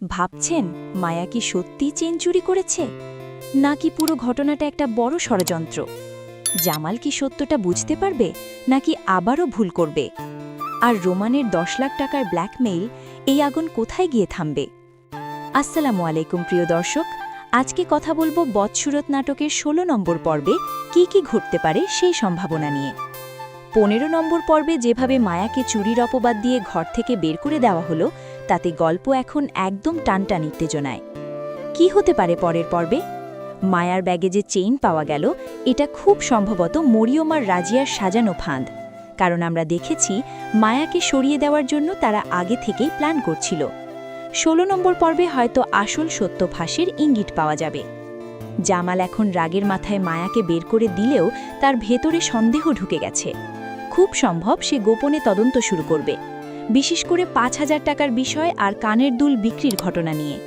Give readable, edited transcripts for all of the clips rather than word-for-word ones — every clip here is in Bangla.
ভাবছেন মায়া কি সত্যিই চেন চুরি করেছে, নাকি পুরো ঘটনাটা একটা বড় ষড়যন্ত্র? জামাল কি সত্যটা বুঝতে পারবে, নাকি আবারও ভুল করবে? আর রোমানের 10 লাখ টাকার ব্ল্যাকমেইল, এই আগুন কোথায় গিয়ে থামবে? আসসালামু আলাইকুম প্রিয় দর্শক, আজকে কথা বলবো বদসুরত নাটকের 16 নম্বর পর্বে কি কি ঘটতে পারে সেই সম্ভাবনা নিয়ে। 15 নম্বর পর্বে যেভাবে মায়াকে চুরির অপবাদ দিয়ে ঘর থেকে বের করে দেওয়া হলো, তাতে গল্প এখন একদম টানটান উত্তেজনায়। কি হতে পারে পরের পর্বে? মায়ার ব্যাগে যে চেইন পাওয়া গেল, এটা খুব সম্ভবত মরিয়ম আর রাজিয়ার সাজানো ফাঁদ। কারণ আমরা দেখেছি মায়াকে সরিয়ে দেওয়ার জন্য তারা আগে থেকেই প্ল্যান করছিল। 16 নম্বর পর্বে হয়তো আসল সত্য ফাঁসের ইঙ্গিত পাওয়া যাবে। জামাল এখন রাগের মাথায় মায়াকে বের করে দিলেও তার ভেতরে সন্দেহ ঢুকে গেছে। খুব সম্ভব সে গোপনে তদন্ত শুরু করবে, বিশেষ করে 5,000 টাকার বিষয় আর কানের দুল বিক্রির ঘটনা নিয়ে।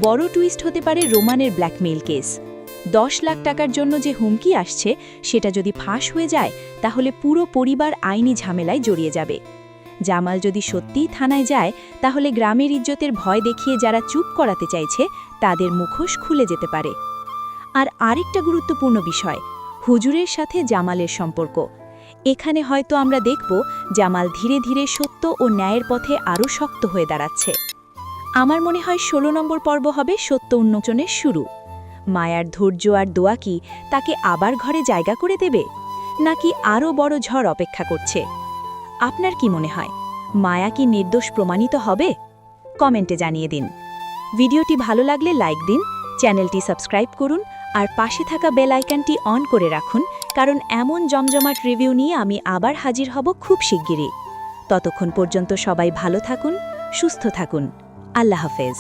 বড় টুইস্ট হতে পারে রোমানের ব্ল্যাকমেইল কেস। 10 লাখ টাকার জন্য যে হুমকি আসছে, সেটা যদি ফাঁস হয়ে যায়, তাহলে পুরো পরিবার আইনি ঝামেলায় জড়িয়ে যাবে। জামাল যদি সত্যিই থানায় যায়, তাহলে গ্রামের ইজ্জতের ভয় দেখিয়ে যারা চুপ করাতে চাইছে, তাদের মুখোশ খুলে যেতে পারে। আর আরেকটা গুরুত্বপূর্ণ বিষয়, হুজুরের সাথে জামালের সম্পর্ক। এখানে হয়তো আমরা দেখব জামাল ধীরে ধীরে সত্য ও ন্যায়ের পথে আরও শক্ত হয়ে দাঁড়াচ্ছে। আমার মনে হয় 16 নম্বর পর্ব হবে সত্য উন্মোচনের শুরু। মায়ার ধৈর্য আর দোয়া কি তাকে আবার ঘরে জায়গা করে দেবে, নাকি আরও বড় ঝড় অপেক্ষা করছে? আপনার কি মনে হয়, মায়া কি নির্দোষ প্রমাণিত হবে? কমেন্টে জানিয়ে দিন। ভিডিওটি ভালো লাগলে লাইক দিন, চ্যানেলটি সাবস্ক্রাইব করুন আর পাশে থাকা বেল আইকনটি অন করে রাখুন, কারণ এমন জমজমাট রিভিউ নিয়ে আমি আবার হাজির হব খুব শিগগিরই। ততক্ষণ পর্যন্ত সবাই ভালো থাকুন, সুস্থ থাকুন। আল্লাহ হাফেজ।